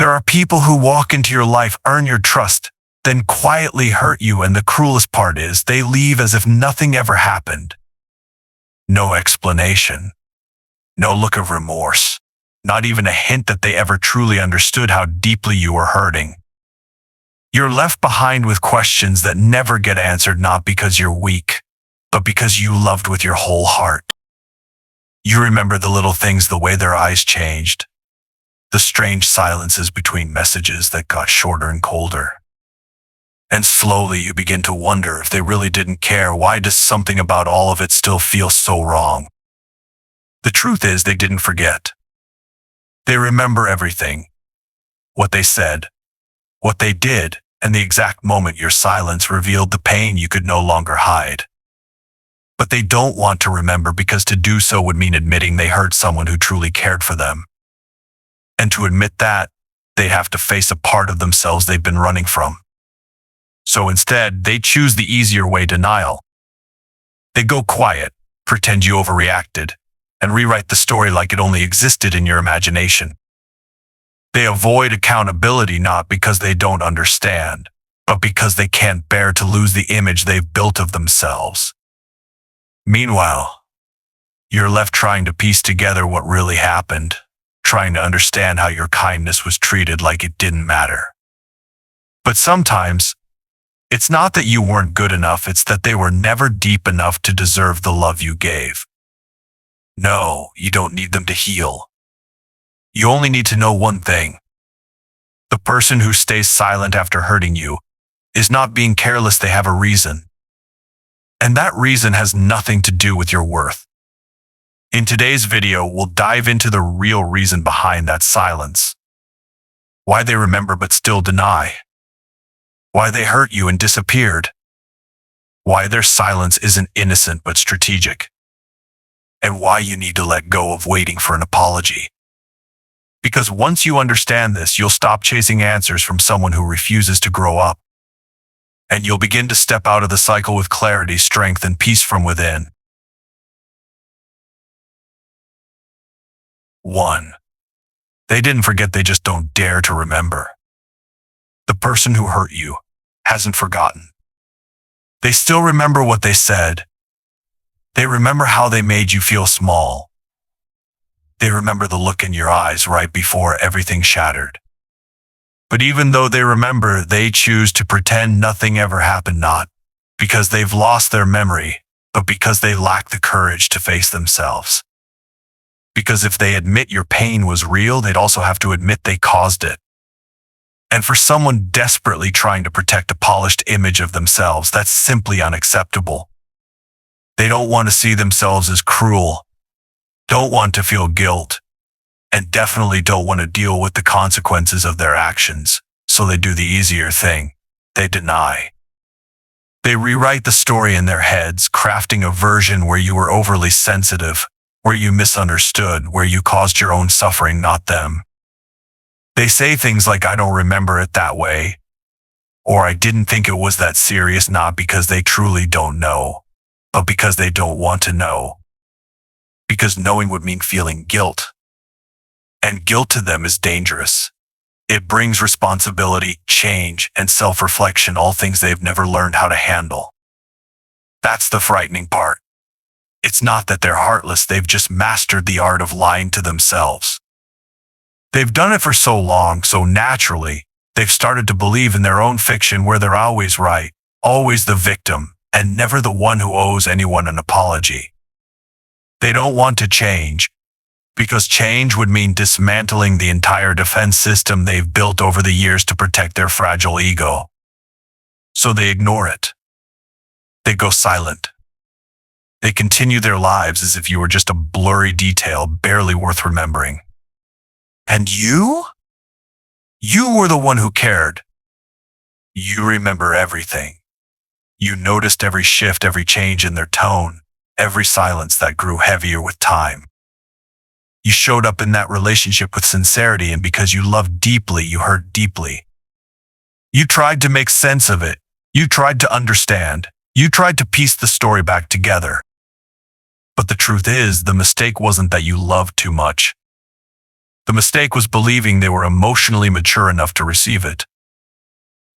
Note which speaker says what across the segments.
Speaker 1: There are people who walk into your life, earn your trust, then quietly hurt you, and the cruelest part is they leave as if nothing ever happened. No explanation. No look of remorse. Not even a hint that they ever truly understood how deeply you were hurting. You're left behind with questions that never get answered, not because you're weak, but because you loved with your whole heart. You remember the little things, the way their eyes changed, the strange silences between messages that got shorter and colder. And slowly you begin to wonder if they really didn't care. Why does something about all of it still feel so wrong? The truth is, they didn't forget. They remember everything. What they said, what they did, and the exact moment your silence revealed the pain you could no longer hide. But they don't want to remember, because to do so would mean admitting they hurt someone who truly cared for them. And to admit that, they'd have to face a part of themselves they've been running from. So instead, they choose the easier way: denial. They go quiet, pretend you overreacted, and rewrite the story like it only existed in your imagination. They avoid accountability, not because they don't understand, but because they can't bear to lose the image they've built of themselves. Meanwhile, you're left trying to piece together what really happened, trying to understand how your kindness was treated like it didn't matter. But sometimes, it's not that you weren't good enough, it's that they were never deep enough to deserve the love you gave. No, you don't need them to heal. You only need to know one thing. The person who stays silent after hurting you is not being careless. They have a reason. And that reason has nothing to do with your worth. In today's video, we'll dive into the real reason behind that silence. Why they remember but still deny. Why they hurt you and disappeared. Why their silence isn't innocent but strategic. And why you need to let go of waiting for an apology. Because once you understand this, you'll stop chasing answers from someone who refuses to grow up. And you'll begin to step out of the cycle with clarity, strength, and peace from within. 1. They didn't forget, they just don't dare to remember. The person who hurt you hasn't forgotten. They still remember what they said. They remember how they made you feel small. They remember the look in your eyes right before everything shattered. But even though they remember, they choose to pretend nothing ever happened, not because they've lost their memory, but because they lack the courage to face themselves. Because if they admit your pain was real, they'd also have to admit they caused it. And for someone desperately trying to protect a polished image of themselves, that's simply unacceptable. They don't want to see themselves as cruel, don't want to feel guilt, and definitely don't want to deal with the consequences of their actions, so they do the easier thing. They deny. They rewrite the story in their heads, crafting a version where you were overly sensitive, where you misunderstood, where you caused your own suffering, not them. They say things like, "I don't remember it that way," or "I didn't think it was that serious," not because they truly don't know, but because they don't want to know. Because knowing would mean feeling guilt. And guilt to them is dangerous. It brings responsibility, change, and self-reflection, all things they've never learned how to handle. That's the frightening part. It's not that they're heartless, they've just mastered the art of lying to themselves. They've done it for so long, so naturally, they've started to believe in their own fiction where they're always right, always the victim, and never the one who owes anyone an apology. They don't want to change, because change would mean dismantling the entire defense system they've built over the years to protect their fragile ego. So they ignore it. They go silent. They continue their lives as if you were just a blurry detail, barely worth remembering. And you? You were the one who cared. You remember everything. You noticed every shift, every change in their tone, every silence that grew heavier with time. You showed up in that relationship with sincerity, and because you loved deeply, you hurt deeply. You tried to make sense of it. You tried to understand. You tried to piece the story back together. But the truth is, the mistake wasn't that you loved too much. The mistake was believing they were emotionally mature enough to receive it.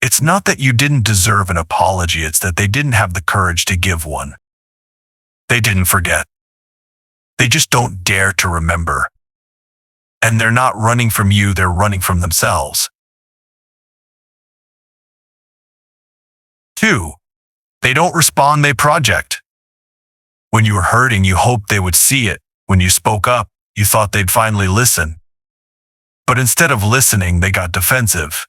Speaker 1: It's not that you didn't deserve an apology, it's that they didn't have the courage to give one. They didn't forget. They just don't dare to remember. And they're not running from you, they're running from themselves. 2. They don't respond, they project. When you were hurting, you hoped they would see it. When you spoke up, you thought they'd finally listen. But instead of listening, they got defensive.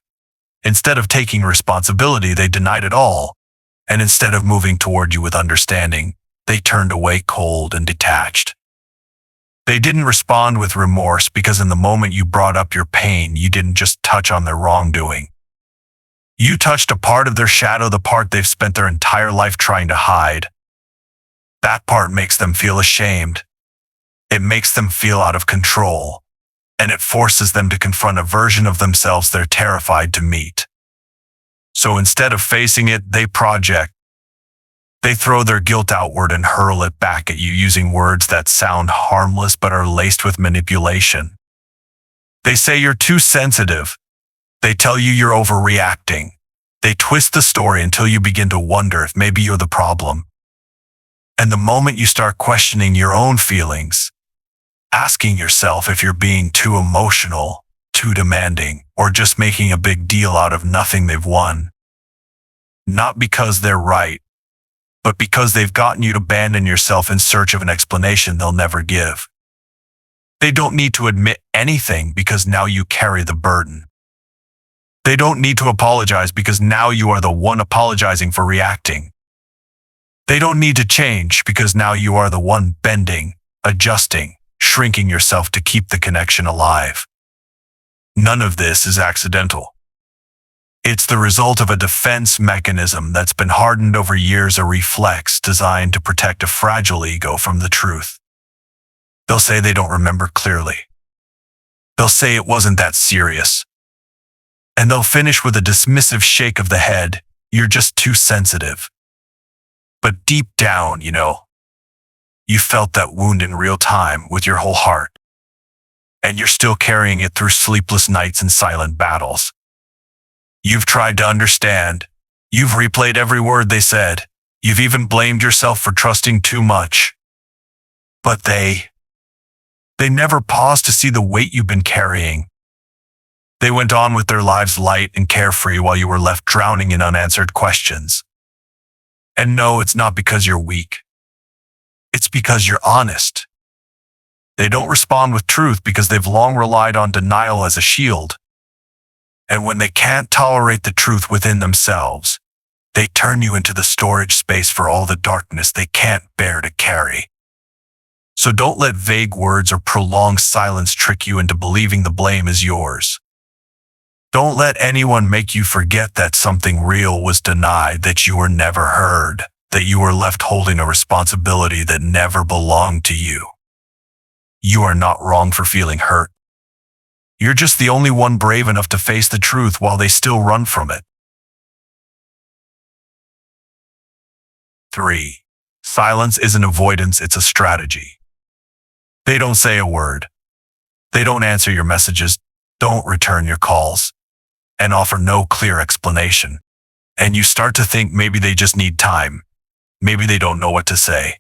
Speaker 1: Instead of taking responsibility, they denied it all. And instead of moving toward you with understanding, they turned away cold and detached. They didn't respond with remorse because in the moment you brought up your pain, you didn't just touch on their wrongdoing. You touched a part of their shadow, the part they've spent their entire life trying to hide. That part makes them feel ashamed. It makes them feel out of control. And it forces them to confront a version of themselves they're terrified to meet. So instead of facing it, they project. They throw their guilt outward and hurl it back at you using words that sound harmless but are laced with manipulation. They say you're too sensitive. They tell you you're overreacting. They twist the story until you begin to wonder if maybe you're the problem. And the moment you start questioning your own feelings, asking yourself if you're being too emotional, too demanding, or just making a big deal out of nothing, they've won. Not because they're right, but because they've gotten you to abandon yourself in search of an explanation they'll never give. They don't need to admit anything because now you carry the burden. They don't need to apologize because now you are the one apologizing for reacting. They don't need to change because now you are the one bending, adjusting, shrinking yourself to keep the connection alive. None of this is accidental. It's the result of a defense mechanism that's been hardened over years, a reflex designed to protect a fragile ego from the truth. They'll say they don't remember clearly. They'll say it wasn't that serious. And they'll finish with a dismissive shake of the head, you're just too sensitive. But deep down, you felt that wound in real time with your whole heart. And you're still carrying it through sleepless nights and silent battles. You've tried to understand. You've replayed every word they said. You've even blamed yourself for trusting too much. But they never paused to see the weight you've been carrying. They went on with their lives light and carefree while you were left drowning in unanswered questions. And no, it's not because you're weak. It's because you're honest. They don't respond with truth because they've long relied on denial as a shield. And when they can't tolerate the truth within themselves, they turn you into the storage space for all the darkness they can't bear to carry. So don't let vague words or prolonged silence trick you into believing the blame is yours. Don't let anyone make you forget that something real was denied, that you were never heard, that you were left holding a responsibility that never belonged to you. You are not wrong for feeling hurt. You're just the only one brave enough to face the truth while they still run from it. 3. Silence isn't avoidance, it's a strategy. They don't say a word. They don't answer your messages, don't return your calls, and offer no clear explanation. And you start to think maybe they just need time. Maybe they don't know what to say.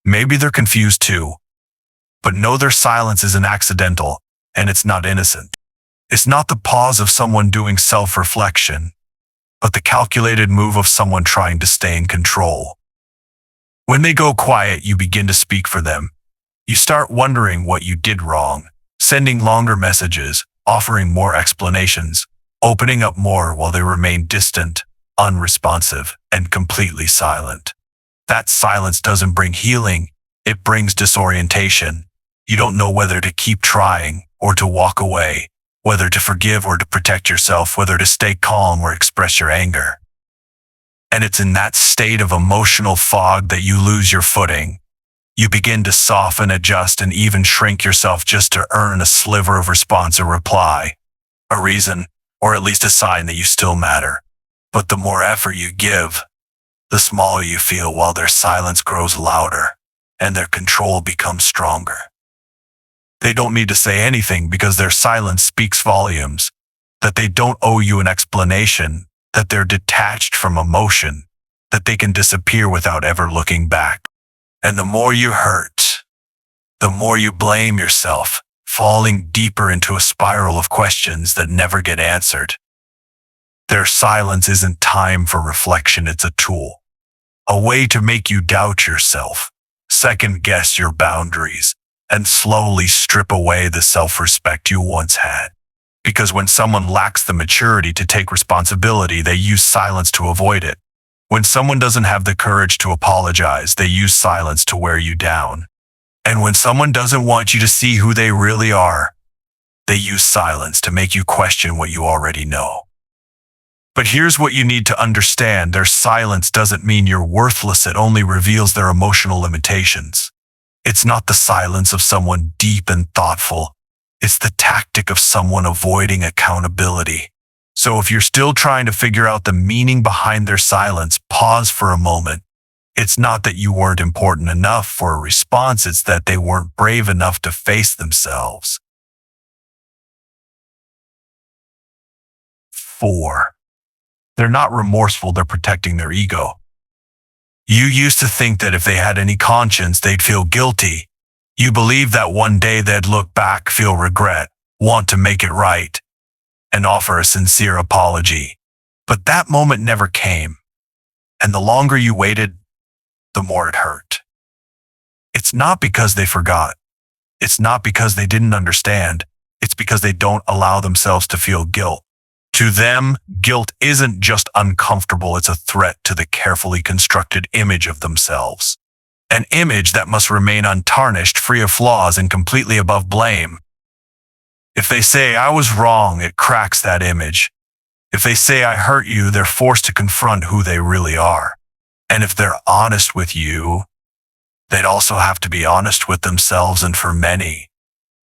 Speaker 1: Maybe they're confused too. But know their silence isn't accidental, and it's not innocent. It's not the pause of someone doing self-reflection, but the calculated move of someone trying to stay in control. When they go quiet, you begin to speak for them. You start wondering what you did wrong, sending longer messages, offering more explanations, opening up more while they remain distant, unresponsive, and completely silent. That silence doesn't bring healing, it brings disorientation. You don't know whether to keep trying or to walk away, whether to forgive or to protect yourself, whether to stay calm or express your anger. And it's in that state of emotional fog that you lose your footing. You begin to soften, adjust, and even shrink yourself just to earn a sliver of response or reply, a reason, or at least a sign that you still matter. But the more effort you give, the smaller you feel while their silence grows louder and their control becomes stronger. They don't need to say anything because their silence speaks volumes, that they don't owe you an explanation, that they're detached from emotion, that they can disappear without ever looking back. And the more you hurt, the more you blame yourself, falling deeper into a spiral of questions that never get answered. Their silence isn't time for reflection, it's a tool, a way to make you doubt yourself, second-guess your boundaries, and slowly strip away the self-respect you once had. Because when someone lacks the maturity to take responsibility, they use silence to avoid it. When someone doesn't have the courage to apologize, they use silence to wear you down. And when someone doesn't want you to see who they really are, they use silence to make you question what you already know. But here's what you need to understand. Their silence doesn't mean you're worthless. It only reveals their emotional limitations. It's not the silence of someone deep and thoughtful. It's the tactic of someone avoiding accountability. So if you're still trying to figure out the meaning behind their silence, pause for a moment. It's not that you weren't important enough for a response, it's that they weren't brave enough to face themselves. 4. They're not remorseful, they're protecting their ego. You used to think that if they had any conscience, they'd feel guilty. You believed that one day they'd look back, feel regret, want to make it right, and offer a sincere apology. But that moment never came. And the longer you waited, the more it hurt. It's not because they forgot. It's not because they didn't understand. It's because they don't allow themselves to feel guilt. To them, guilt isn't just uncomfortable, it's a threat to the carefully constructed image of themselves. An image that must remain untarnished, free of flaws, and completely above blame. If they say, "I was wrong," it cracks that image. If they say, "I hurt you," they're forced to confront who they really are. And if they're honest with you, they'd also have to be honest with themselves, and for many,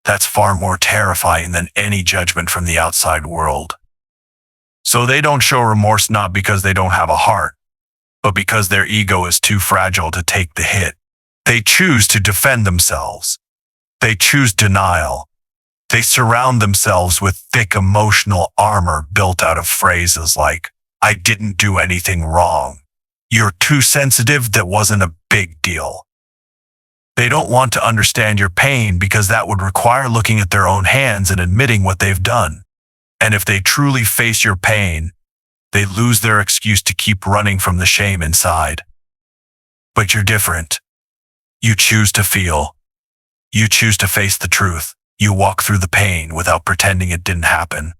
Speaker 1: that's far more terrifying than any judgment from the outside world. So they don't show remorse not because they don't have a heart, but because their ego is too fragile to take the hit. They choose to defend themselves. They choose denial. They surround themselves with thick emotional armor built out of phrases like, "I didn't do anything wrong. You're too sensitive, that wasn't a big deal." They don't want to understand your pain because that would require looking at their own hands and admitting what they've done. And if they truly face your pain, they lose their excuse to keep running from the shame inside. But you're different. You choose to feel. You choose to face the truth. You walk through the pain without pretending it didn't happen.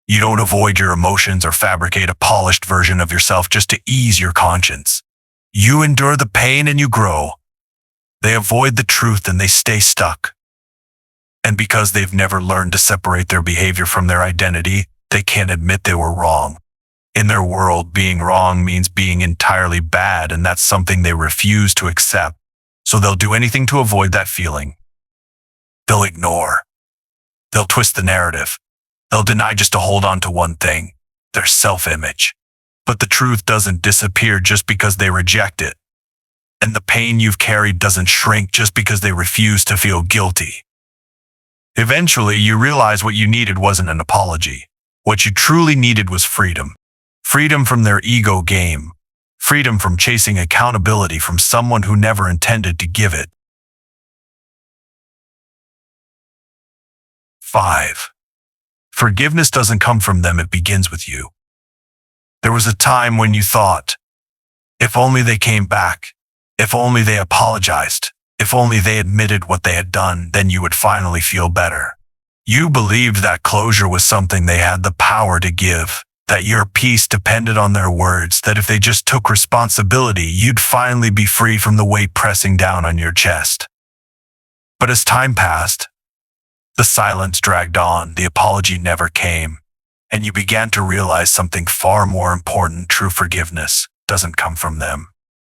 Speaker 1: You don't avoid your emotions or fabricate a polished version of yourself just to ease your conscience. You endure the pain and you grow. They avoid the truth and they stay stuck. And because they've never learned to separate their behavior from their identity, they can't admit they were wrong. In their world, being wrong means being entirely bad, and that's something they refuse to accept. So they'll do anything to avoid that feeling. They'll ignore. They'll twist the narrative. They'll deny just to hold on to one thing, their self-image. But the truth doesn't disappear just because they reject it. And the pain you've carried doesn't shrink just because they refuse to feel guilty. Eventually, you realize what you needed wasn't an apology. What you truly needed was freedom. Freedom from their ego game. Freedom from chasing accountability from someone who never intended to give it. 5. Forgiveness doesn't come from them, it begins with you. There was a time when you thought, if only they came back, if only they apologized, if only they admitted what they had done, then you would finally feel better. You believed that closure was something they had the power to give, that your peace depended on their words, that if they just took responsibility, you'd finally be free from the weight pressing down on your chest. But as time passed, the silence dragged on, the apology never came, and you began to realize something far more important. True forgiveness doesn't come from them.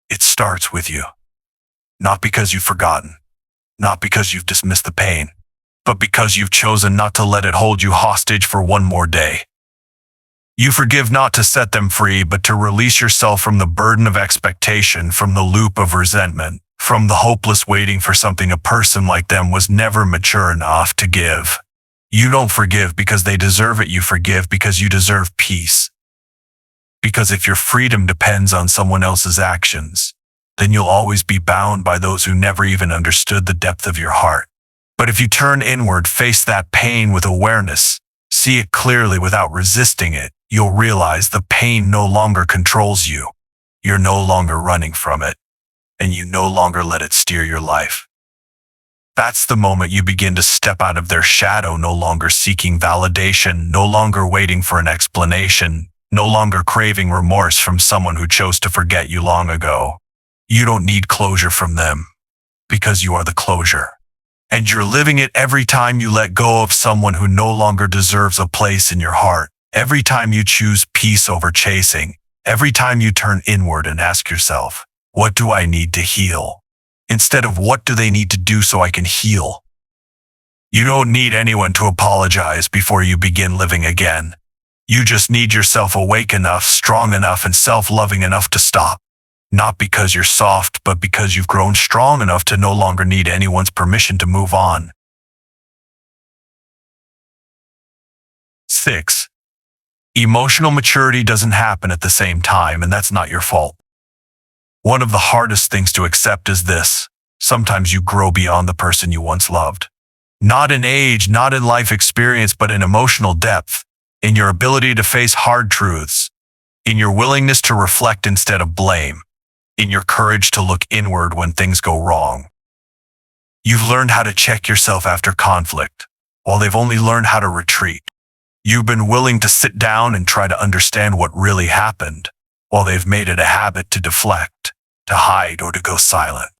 Speaker 1: It starts with you. Not because you've forgotten, not because you've dismissed the pain, but because you've chosen not to let it hold you hostage for one more day. You forgive not to set them free, but to release yourself from the burden of expectation, from the loop of resentment, from the hopeless waiting for something a person like them was never mature enough to give. You don't forgive because they deserve it, you forgive because you deserve peace. Because if your freedom depends on someone else's actions, then you'll always be bound by those who never even understood the depth of your heart. But if you turn inward, face that pain with awareness, see it clearly without resisting it, you'll realize the pain no longer controls you. You're no longer running from it, and you no longer let it steer your life. That's the moment you begin to step out of their shadow, no longer seeking validation, no longer waiting for an explanation, no longer craving remorse from someone who chose to forget you long ago. You don't need closure from them, because you are the closure. And you're living it every time you let go of someone who no longer deserves a place in your heart, every time you choose peace over chasing, every time you turn inward and ask yourself, what do I need to heal? Instead of what do they need to do so I can heal? You don't need anyone to apologize before you begin living again. You just need yourself awake enough, strong enough, and self-loving enough to stop. Not because you're soft, but because you've grown strong enough to no longer need anyone's permission to move on. 6. Emotional maturity doesn't happen at the same time, and that's not your fault. One of the hardest things to accept is this: sometimes you grow beyond the person you once loved. Not in age, not in life experience, but in emotional depth, in your ability to face hard truths, in your willingness to reflect instead of blame, in your courage to look inward when things go wrong. You've learned how to check yourself after conflict, while they've only learned how to retreat. You've been willing to sit down and try to understand what really happened, while they've made it a habit to deflect, to hide, or to go silent.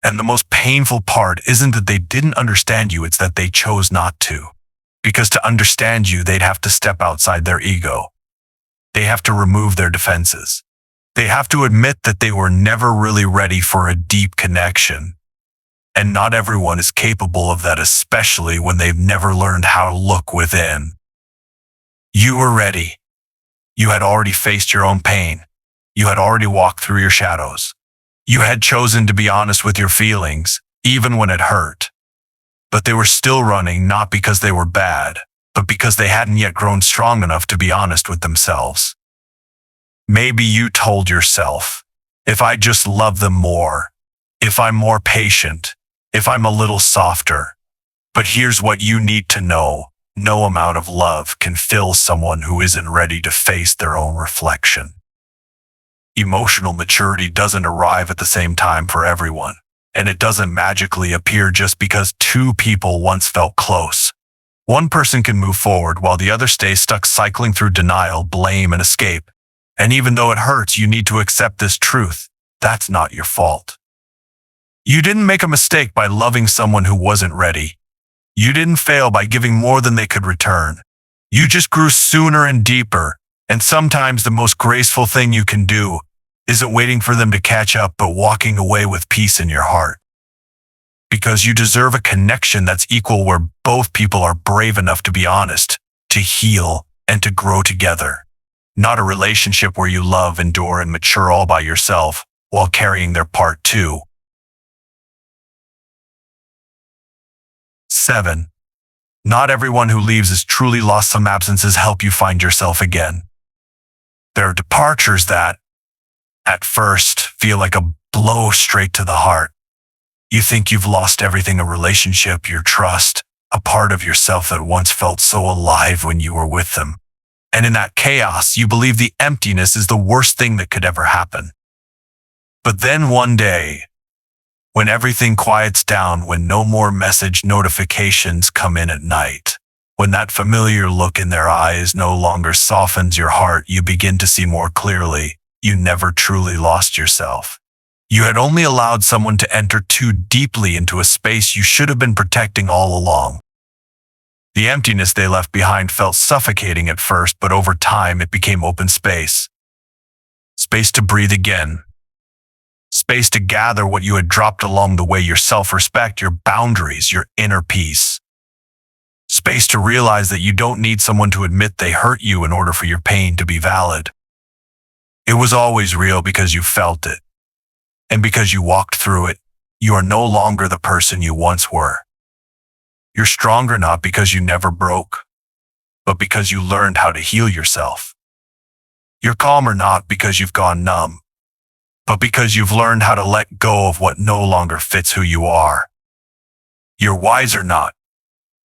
Speaker 1: And the most painful part isn't that they didn't understand you, it's that they chose not to. Because to understand you, they'd have to step outside their ego. They have to remove their defenses. They have to admit that they were never really ready for a deep connection. And not everyone is capable of that, especially when they've never learned how to look within. You were ready. You had already faced your own pain. You had already walked through your shadows. You had chosen to be honest with your feelings, even when it hurt. But they were still running, not because they were bad, but because they hadn't yet grown strong enough to be honest with themselves. Maybe you told yourself, if I just love them more, if I'm more patient, if I'm a little softer. But here's what you need to know: no amount of love can fill someone who isn't ready to face their own reflection. Emotional maturity doesn't arrive at the same time for everyone, and it doesn't magically appear just because two people once felt close. One person can move forward while the other stays stuck, cycling through denial, blame, and escape. And even though it hurts, you need to accept this truth: that's not your fault. You didn't make a mistake by loving someone who wasn't ready. You didn't fail by giving more than they could return. You just grew sooner and deeper, and sometimes the most graceful thing you can do isn't waiting for them to catch up, but walking away with peace in your heart. Because you deserve a connection that's equal, where both people are brave enough to be honest, to heal, and to grow together. Not a relationship where you love, endure, and mature all by yourself, while carrying their part too. 7. Not everyone who leaves is truly lost. Some absences help you find yourself again. There are departures that, at first, feel like a blow straight to the heart. You think you've lost everything: a relationship, your trust, a part of yourself that once felt so alive when you were with them. And in that chaos, you believe the emptiness is the worst thing that could ever happen. But then one day, when everything quiets down, when no more message notifications come in at night, when that familiar look in their eyes no longer softens your heart, you begin to see more clearly: you never truly lost yourself. You had only allowed someone to enter too deeply into a space you should have been protecting all along. The emptiness they left behind felt suffocating at first, but over time it became open space. Space to breathe again. Space to gather what you had dropped along the way: your self-respect, your boundaries, your inner peace. Space to realize that you don't need someone to admit they hurt you in order for your pain to be valid. It was always real because you felt it. And because you walked through it, you are no longer the person you once were. You're stronger not because you never broke, but because you learned how to heal yourself. You're calmer not because you've gone numb, but because you've learned how to let go of what no longer fits who you are. You're wiser not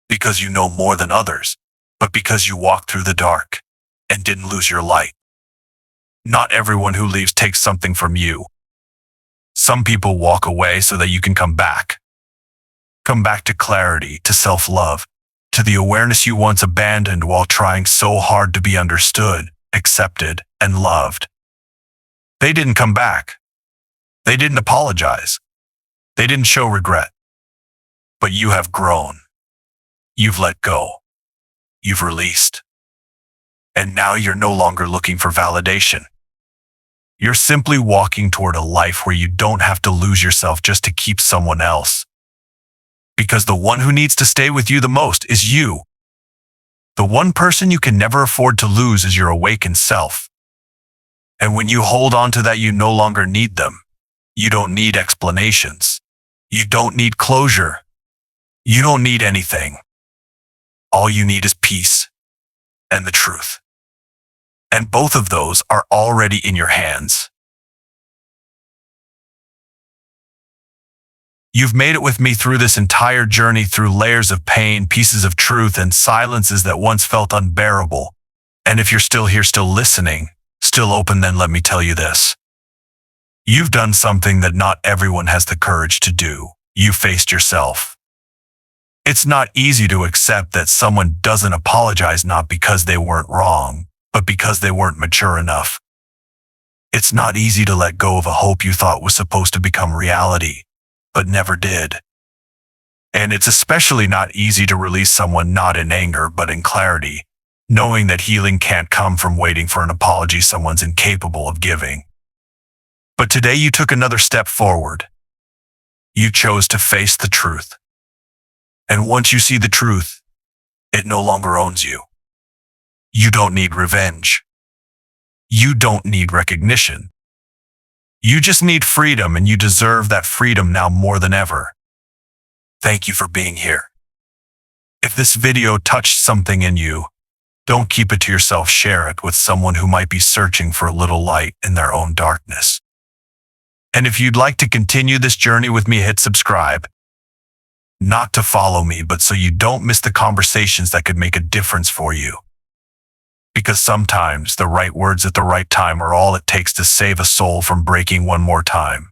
Speaker 1: because you know more than others, but because you walked through the dark and didn't lose your light. Not everyone who leaves takes something from you. Some people walk away so that you can come back. Come back to clarity, to self-love, to the awareness you once abandoned while trying so hard to be understood, accepted, and loved. They didn't come back. They didn't apologize. They didn't show regret. But you have grown. You've let go. You've released. And now you're no longer looking for validation. You're simply walking toward a life where you don't have to lose yourself just to keep someone else. Because the one who needs to stay with you the most is you. The one person you can never afford to lose is your awakened self. And when you hold on to that, you no longer need them. You don't need explanations. You don't need closure. You don't need anything. All you need is peace and the truth. And both of those are already in your hands. You've made it with me through this entire journey, through layers of pain, pieces of truth, and silences that once felt unbearable. And if you're still here, still listening, still open, then let me tell you this. You've done something that not everyone has the courage to do. You faced yourself. It's not easy to accept that someone doesn't apologize, not because they weren't wrong, but because they weren't mature enough. It's not easy to let go of a hope you thought was supposed to become reality, but never did. And it's especially not easy to release someone not in anger, but in clarity, knowing that healing can't come from waiting for an apology someone's incapable of giving. But today you took another step forward. You chose to face the truth. And once you see the truth, it no longer owns you. You don't need revenge. You don't need recognition. You just need freedom, and you deserve that freedom now more than ever. Thank you for being here. If this video touched something in you, don't keep it to yourself. Share it with someone who might be searching for a little light in their own darkness. And if you'd like to continue this journey with me, hit subscribe. Not to follow me, but so you don't miss the conversations that could make a difference for you. Because sometimes the right words at the right time are all it takes to save a soul from breaking one more time.